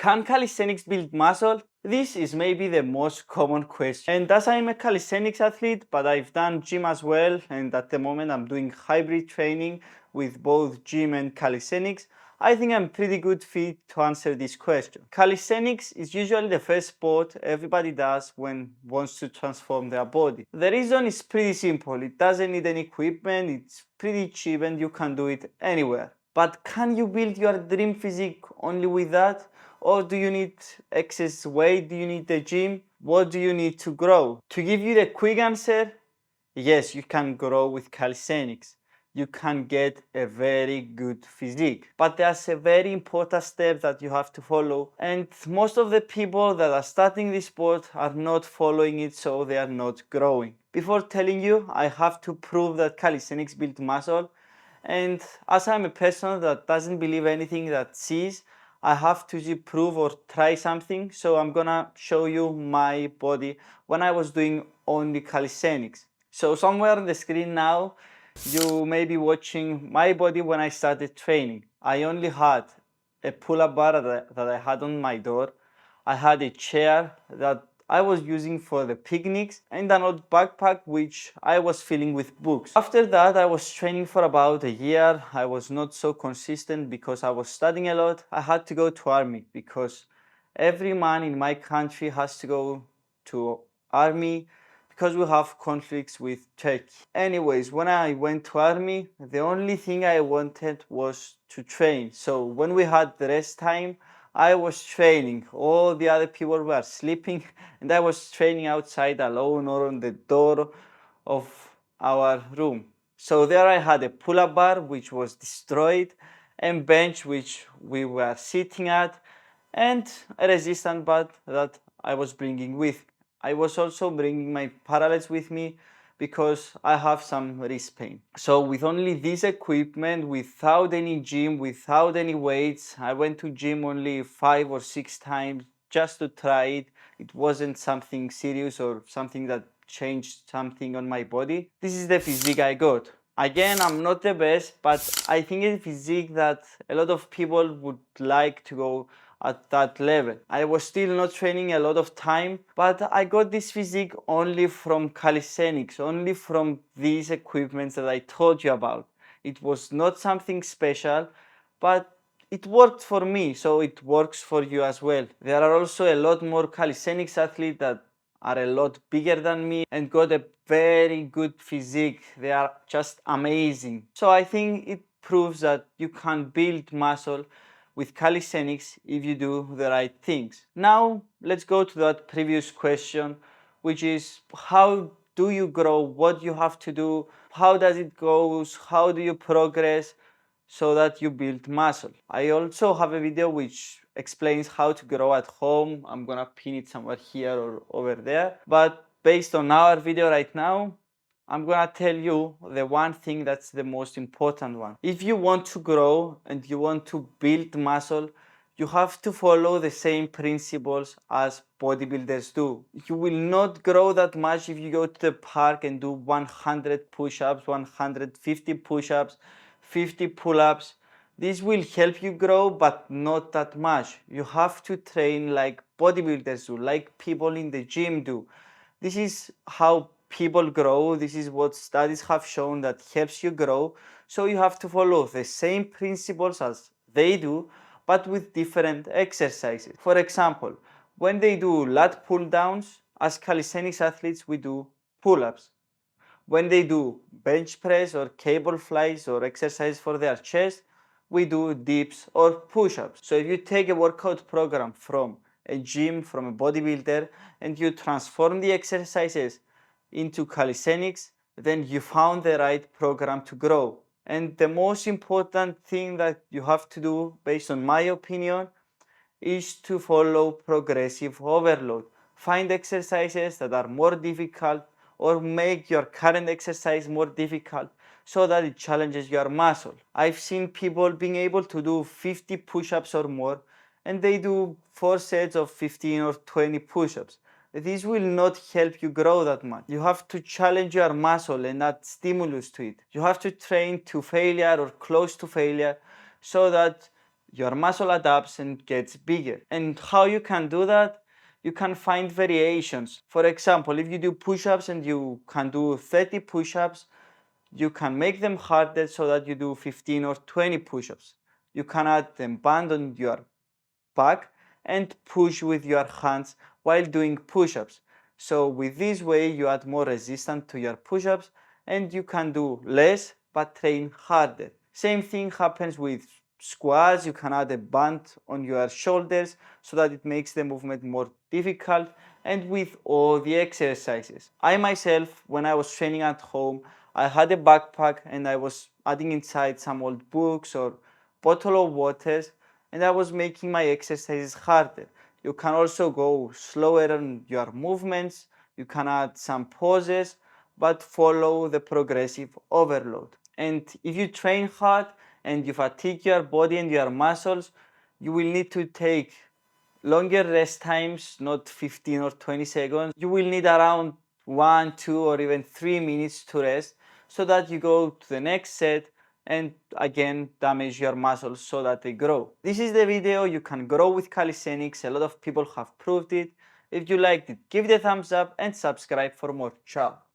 Can calisthenics build muscle? This is maybe the most common question. And as I'm a calisthenics athlete, but I've done gym as well, and at the moment I'm doing hybrid training with both gym and calisthenics, I think I'm pretty good fit to answer this question. Calisthenics is usually the first sport everybody does when wants to transform their body. The reason is pretty simple. It doesn't need any equipment, it's pretty cheap, and you can do it anywhere. But can you build your dream physique only with that? Or do you need excess weight? Do you need the gym? What do you need to grow? To give you the quick answer, yes, you can grow with calisthenics. You can get a very good physique. But there's a very important step that you have to follow. And most of the people that are starting this sport are not following it, so they are not growing. Before telling you, I have to prove that calisthenics builds muscle. And as I'm a person that doesn't believe anything that sees, I have to prove or try something. So I'm gonna show you my body when I was doing only calisthenics. So somewhere on the screen now, you may be watching my body when I started training. I only had a pull-up bar that I had on my door. I had a chair that I was using for the picnics and an old backpack which I was filling with books. After that, I was training for about a year. I was not so consistent because I was studying a lot. I had to go to army because every man in my country has to go to army because we have conflicts with Turkey. Anyways, when I went to army, the only thing I wanted was to train. So when we had the rest time, I was training. All the other people were sleeping and I was training outside alone or on the door of our room. So there I had a pull-up bar which was destroyed, and bench which we were sitting at, and a resistance band that I was bringing with me. I was also bringing my parallels with me because I have some wrist pain. So with only this equipment, without any gym, without any weights, I went to gym only 5 or 6 times just to try it. It wasn't something serious or something that changed something on my body. This is the physique I got. Again, I'm not the best, but I think it's a physique that a lot of people would like to go at that level. I was still not training a lot of time, but I got this physique only from calisthenics, only from these equipments that I told you about. It was not something special, but it worked for me, so it works for you as well. There are also a lot more calisthenics athletes that are a lot bigger than me and got a very good physique. They are just amazing. So I think it proves that you can build muscle with calisthenics if you do the right things. Now let's go to that previous question, which is how do you grow, what you have to do, how does it go, how do you progress so that you build muscle. I also have a video which explains how to grow at home. I'm gonna pin it somewhere here or over there, but based on our video right now, I'm gonna tell you the one thing that's the most important one. If you want to grow and you want to build muscle, you have to follow the same principles as bodybuilders do. You will not grow that much if you go to the park and do 100 push-ups, 150 push-ups, 50 pull-ups. This will help you grow, but not that much. You have to train like bodybuilders do, like people in the gym do. This is how people grow. This is what studies have shown that helps you grow. So you have to follow the same principles as they do, but with different exercises. For example, when they do lat pull downs, as calisthenics athletes, we do pull-ups. When they do bench press or cable flies or exercise for their chest, we do dips or push-ups. So if you take a workout program from a gym, from a bodybuilder, and you transform the exercises into calisthenics, then you found the right program to grow. And the most important thing that you have to do, based on my opinion, is to follow progressive overload. Find exercises that are more difficult or make your current exercise more difficult so that it challenges your muscle. I've seen people being able to do 50 push-ups or more, and they do 4 sets of 15 or 20 push-ups. This will not help you grow that much. You have to challenge your muscle and add stimulus to it. You have to train to failure or close to failure so that your muscle adapts and gets bigger. And how you can do that? You can find variations. For example, if you do push-ups and you can do 30 push-ups, you can make them harder so that you do 15 or 20 push-ups. You can add them band on your back and push with your hands while doing push-ups. So with this way you add more resistance to your push-ups and you can do less but train harder. Same thing happens with squats. You can add a band on your shoulders so that it makes the movement more difficult, and with all the exercises. I myself, when I was training at home, I had a backpack and I was adding inside some old books or bottle of waters, and I was making my exercises harder. You can also go slower on your movements, you can add some pauses, but follow the progressive overload. And if you train hard and you fatigue your body and your muscles, you will need to take longer rest times, not 15 or 20 seconds. You will need around 1, 2, or even 3 minutes to rest so that you go to the next set and again damage your muscles so that they grow. This is the video. You can grow with calisthenics. A lot of people have proved it. If you liked it, give it a thumbs up and subscribe for more. Ciao.